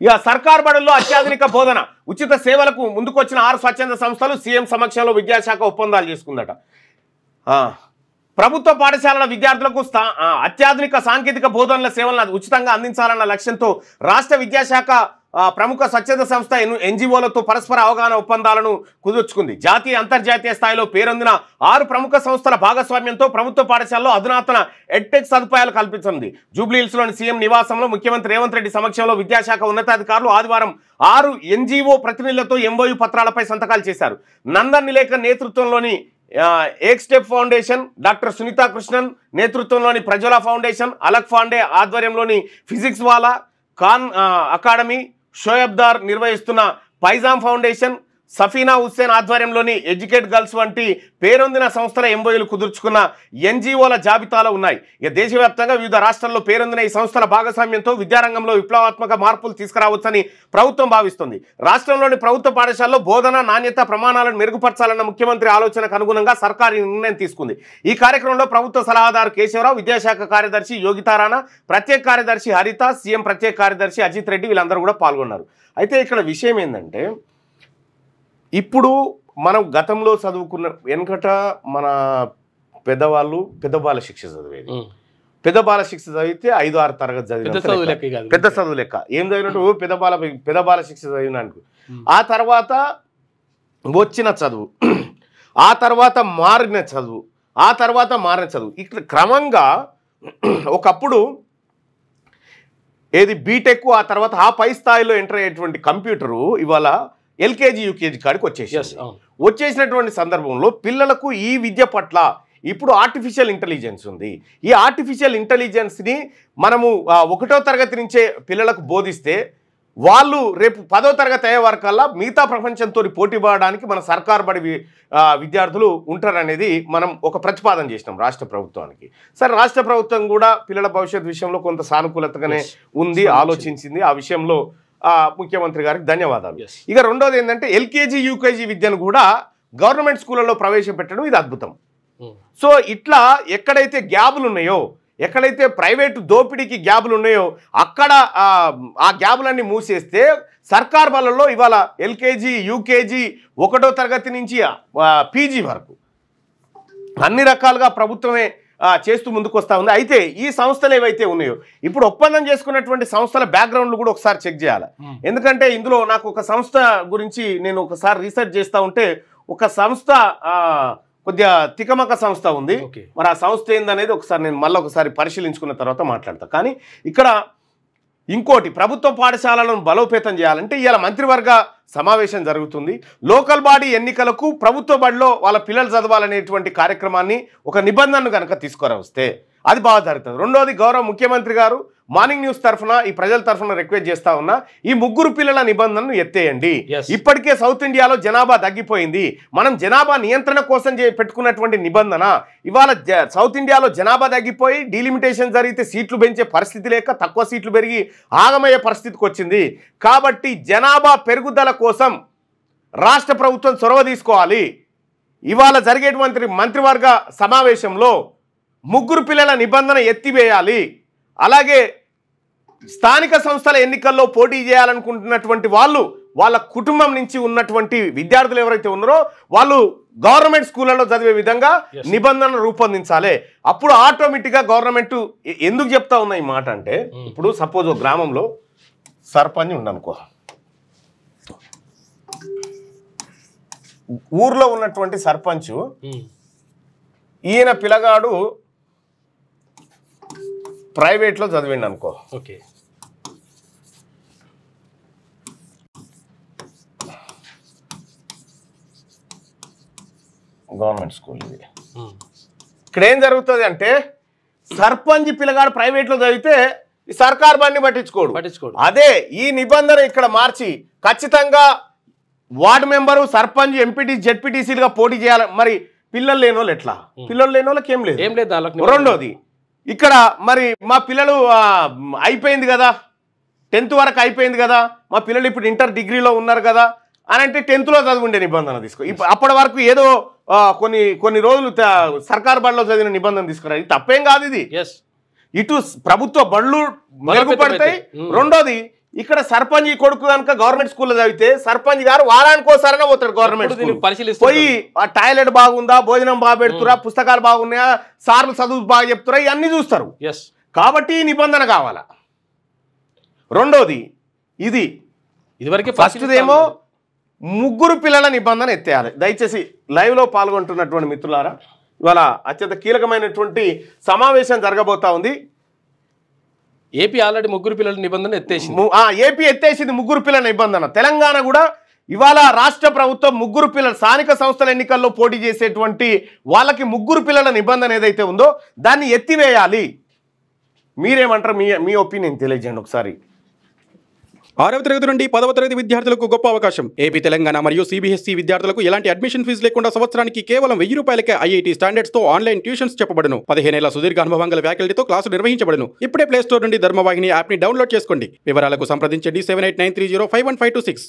ఇక సర్కార్ బడుల్లో అత్యాధునిక బోధన ఉచిత సేవలకు ముందుకొచ్చిన 6 స్వచ్ఛంద సంస్థలు సీఎం సమక్షంలో విద్యాశాఖ ఒప్పందాలు చేసుకుందట. ప్రభుత్వ పాఠశాలల విద్యార్థులకు అత్యాధునిక సాంకేతిక బోధనల సేవలను ఉచితంగా అందించాలన్న లక్ష్యంతో రాష్ట్ర విద్యాశాఖ ప్రముఖ స్వచ్ఛంద సంస్థ ఎన్జిఓలతో పరస్పర అవగాహన ఒప్పందాలను కుదుర్చుకుంది. జాతీయ అంతర్జాతీయ స్థాయిలో పేరొందిన 6 ప్రముఖ సంస్థల భాగస్వామ్యంతో ప్రభుత్వ పాఠశాలలో అధునాతన ఎడ్టెక్ సదుపాయాలు కల్పించింది. జూబ్లీహిల్స్లోని సీఎం నివాసంలో ముఖ్యమంత్రి రేవంత్ రెడ్డి సమక్షంలో విద్యాశాఖ ఉన్నతాధికారులు ఆదివారం 6 ఎన్జిఓ ప్రతినిధులతో ఎంఓయూ పత్రాలపై సంతకాలు చేశారు. నందన్ నిలేకర్ నేతృత్వంలోని ఏక్స్టెప్ ఫౌండేషన్, డాక్టర్ సునీతా కృష్ణన్ నేతృత్వంలోని ప్రజ్వల ఫౌండేషన్, అలక్ ఫాండే ఆధ్వర్యంలోని ఫిజిక్స్ వాలా ఖాన్ అకాడమీ, షోయబ్దార్ నిర్వహిస్తున్న పైజామ్ ఫౌండేషన్, సఫీనా హుస్సేన్ ఆధ్వర్యంలోని ఎడ్యుకేట్ గర్ల్స్ వంటి పేరొందిన సంస్థల ఎంఓయూలు కుదుర్చుకున్న ఎన్జిఓల జాబితాలో ఉన్నాయి. ఇక దేశవ్యాప్తంగా వివిధ రాష్ట్రాల్లో పేరొందిన ఈ సంస్థల భాగస్వామ్యంతో విద్యారంగంలో విప్లవాత్మక మార్పులు తీసుకురావచ్చని ప్రభుత్వం భావిస్తుంది. రాష్ట్రంలోని ప్రభుత్వ పాఠశాలలో బోధన నాణ్యత ప్రమాణాలను మెరుగుపరచాలన్న ముఖ్యమంత్రి ఆలోచనకు అనుగుణంగా సర్కారు నిర్ణయం తీసుకుంది. ఈ కార్యక్రమంలో ప్రభుత్వ సలహాదారు కేశవరావు, విద్యాశాఖ కార్యదర్శి యోగితారాణా, ప్రత్యేక కార్యదర్శి హరిత, సీఎం ప్రత్యేక కార్యదర్శి అజిత్ రెడ్డి వీళ్ళందరూ కూడా పాల్గొన్నారు. అయితే ఇక్కడ విషయం ఏంటంటే, ఇప్పుడు మనం గతంలో చదువుకున్న వెనకట మన పెద్దవాళ్ళు పెద్ద బాల శిక్ష చదివేది. పెద్ద బాల శిక్ష చదివితే 5-6 తరగతి చదివిన పెద్ద చదువు లెక్క. ఏం చదివినట్టు పెద్ద బాల శిక్ష చదివినానికి ఆ తర్వాత వచ్చిన చదువు, ఆ తర్వాత మారిన చదువు, ఆ తర్వాత మారిన చదువు, ఇట్లా క్రమంగా ఒకప్పుడు ఏది బీటెక్, ఆ తర్వాత ఆ పై స్థాయిలో ఎంటర్ అయ్యేటువంటి కంప్యూటరు ఇవాళ ఎల్కేజీ యూకేజీ కాడికి వచ్చేసినటువంటి సందర్భంలో పిల్లలకు ఈ విద్య పట్ల ఇప్పుడు ఆర్టిఫిషియల్ ఇంటెలిజెన్స్ ఉంది. ఈ ఆర్టిఫిషియల్ ఇంటెలిజెన్స్ని మనము 1వ తరగతి నుంచే పిల్లలకు బోధిస్తే వాళ్ళు రేపు 10వ తరగతి అయ్యే వరకల్లా మిగతా ప్రపంచంతో పోటీ పడడానికి మన సర్కార్ బడి విద్యార్థులు ఉంటారనేది మనం ఒక ప్రతిపాదన చేసినాం రాష్ట్ర ప్రభుత్వానికి. సరే, రాష్ట్ర ప్రభుత్వం కూడా పిల్లల భవిష్యత్ విషయంలో కొంత సానుకూలతగానే ఉంది, ఆలోచించింది. ఆ విషయంలో ముఖ్యమంత్రి గారికి ధన్యవాదాలు. ఇక రెండోది ఏంటంటే ఎల్కేజీ యూకేజీ విద్యను కూడా గవర్నమెంట్ స్కూళ్ళలో ప్రవేశపెట్టడం ఇది అద్భుతం. సో ఇట్లా ఎక్కడైతే గ్యాబులు ఉన్నాయో, ఎక్కడైతే ప్రైవేటు దోపిడీకి గ్యాబులు ఉన్నాయో అక్కడ ఆ గ్యాబులన్నీ మూసేస్తే సర్కార్ బళ్ళల్లో ఇవాళ ఎల్కేజీ యూకేజీ 1వ తరగతి నుంచి పీజీ వరకు అన్ని రకాలుగా ప్రభుత్వమే చేస్తూ ముందుకు వస్తూ ఉంది. అయితే ఈ సంస్థలు ఏవైతే ఉన్నాయో ఇప్పుడు ఒప్పందం చేసుకున్నటువంటి సంస్థల బ్యాక్గ్రౌండ్లు కూడా ఒకసారి చెక్ చేయాలి. ఎందుకంటే ఇందులో నాకు ఒక సంస్థ గురించి నేను ఒకసారి రీసెర్చ్ చేస్తూ ఉంటే ఒక సంస్థ కొద్దిగా తికమక సంస్థ ఉంది. మరి ఆ సంస్థ ఏందనేది ఒకసారి నేను మళ్ళీ ఒకసారి పరిశీలించుకున్న తర్వాత మాట్లాడతా. కానీ ఇక్కడ ఇంకోటి, ప్రభుత్వ పాఠశాలలను బలోపేతం చేయాలంటే ఇవాళ మంత్రివర్గ సమావేశం జరుగుతుంది. లోకల్ బాడీ ఎన్నికలకు ప్రభుత్వ బడిలో వాళ్ళ పిల్లలు చదవాలనేటువంటి కార్యక్రమాన్ని ఒక నిబంధనను కనుక తీసుకురావస్తే అది బాగా జరుగుతుంది. రెండోది, గౌరవ ముఖ్యమంత్రి గారు మార్నింగ్ న్యూస్ తరఫున ఈ ప్రజల తరఫున రిక్వెస్ట్ చేస్తా ఉన్నా, ఈ 3 పిల్లల నిబంధనను ఎత్తేయండి. ఇప్పటికే సౌత్ ఇండియాలో జనాభా తగ్గిపోయింది. మనం జనాభా నియంత్రణ కోసం పెట్టుకున్నటువంటి నిబంధన ఇవాళ సౌత్ ఇండియాలో జనాభా తగ్గిపోయి డీలిమిటేషన్ జరిగితే సీట్లు పెంచే పరిస్థితి లేక తక్కువ సీట్లు పెరిగి ఆగమయ్యే పరిస్థితికి వచ్చింది. కాబట్టి జనాభా పెరుగుదల కోసం రాష్ట్ర ప్రభుత్వం చొరవ తీసుకోవాలి. ఇవాళ జరిగేటువంటి మంత్రివర్గ సమావేశంలో 3 పిల్లల నిబంధన ఎత్తివేయాలి. అలాగే స్థానిక సంస్థల ఎన్నికల్లో పోటీ చేయాలనుకుంటున్నటువంటి వాళ్ళు వాళ్ళ కుటుంబం నుంచి ఉన్నటువంటి విద్యార్థులు ఎవరైతే ఉన్నారో వాళ్ళు గవర్నమెంట్ స్కూళ్ళలో చదివే విధంగా నిబంధనలు రూపొందించాలి. అప్పుడు ఆటోమేటిక్గా గవర్నమెంట్ ఎందుకు చెప్తా ఉన్నా ఈ మాట అంటే, ఇప్పుడు సపోజ్ ఒక గ్రామంలో సర్పంచ్ ఉండనుకో, ఊర్లో ఉన్నటువంటి సర్పంచ్ ఈయన పిల్లగాడు ప్రైవేట్లో చదివిండి అనుకో, ఓకే, గవర్నమెంట్ స్కూల్ ఇది. ఇక్కడ ఏం జరుగుతుంది అంటే సర్పంచ్ పిల్లగాడు ప్రైవేట్లో చదివితే సర్కార్ బండి పట్టించుకోడు. అదే ఈ నిబంధన ఇక్కడ మార్చి ఖచ్చితంగా వార్డు మెంబరు, సర్పంచ్, ఎంపీటీ, జెడ్పీటీసీలుగా పోటీ చేయాలి. మరి పిల్లలు లేని వాళ్ళు ఎట్లా? పిల్లలు లేని వాళ్ళకి ఏం లేదు. రెండోది, ఇక్కడ మరి మా పిల్లలు అయిపోయింది కదా, 10th వరకు అయిపోయింది కదా, మా పిల్లలు ఇప్పుడు ఇంటర్ డిగ్రీలో ఉన్నారు కదా అని అంటే 10thలో చదువుండే నిబంధన తీసుకో. అప్పటి వరకు ఏదో కొన్ని రోజులు సర్కార్ బడిలో చదివిన నిబంధన తీసుకురా. ఇది తప్పేం కాదు. ఇది ఇటు ప్రభుత్వ బడులు మెరుగుపడతాయి. రెండోది, ఇక్కడ సర్పంచ్ కొడుకు కనుక గవర్నమెంట్ స్కూల్లో చదివితే సర్పంచ్ గారు వారానికి ఒకసారైనా పోతాడు గవర్నమెంట్ పోయి ఆ టాయిలెట్ బాగుందా, భోజనం బాగా పెడుతురా, పుస్తకాలు బాగున్నాయా, సార్లు చదువు బాగా చెప్తురా, ఇవన్నీ చూస్తారు. కాబట్టి నిబంధన కావాలా. రెండోది ఇదివరకు ఫస్ట్ ఏమో ముగ్గురు పిల్లల నిబంధన ఎత్తేయాలి. దయచేసి లైవ్లో పాల్గొంటున్నటువంటి మిత్రులారా, ఇవాళ అత్యంత కీలకమైనటువంటి సమావేశం జరగబోతా ఉంది. ఏపీ ఆల్రెడీ ముగ్గురు పిల్లల నిబంధన ఎత్తేసింది. ఏపీ ఎత్తేసింది ముగ్గురు పిల్లల నిబంధన. తెలంగాణ కూడా ఇవాళ రాష్ట్ర ప్రభుత్వం ముగ్గురు పిల్లల స్థానిక సంస్థల ఎన్నికల్లో పోటీ చేసేటువంటి వాళ్ళకి ముగ్గురు పిల్లల నిబంధన ఏదైతే ఉందో దాన్ని ఎత్తివేయాలి. మీరేమంటారు? మీ ఒపీనియన్ తెలియజేయండి ఒకసారి. 6వ తరగతి నుండి 10వ తరగతి విద్యార్థులకు గొప్ప అవకాశం. ఏపీ, తెలంగాణ మరియు సిబిఎస్ఈ విద్యార్థులకు ఎలాంటి అడ్మిషన్ ఫీజు లేకుండా సంవత్సరానికి కేవలం 1000 రూపాయలకే ఐఐటీ స్టాండర్డ్స్ తో ఆన్లైన్ ట్యూషన్స్ చెప్పబడును. 15 ఏళ్ల సుదీర్ఘ అనుభవం గల ఫ్యాకల్టీతో క్లాసులు నిర్వహించబడును. ఇప్పుడే ప్లే స్టోర్ నుండి ధర్మవాహిని యాప్ ని డౌన్లోడ్ చేసుకోండి. వివరాలకు సంప్రదించండి 7893051526.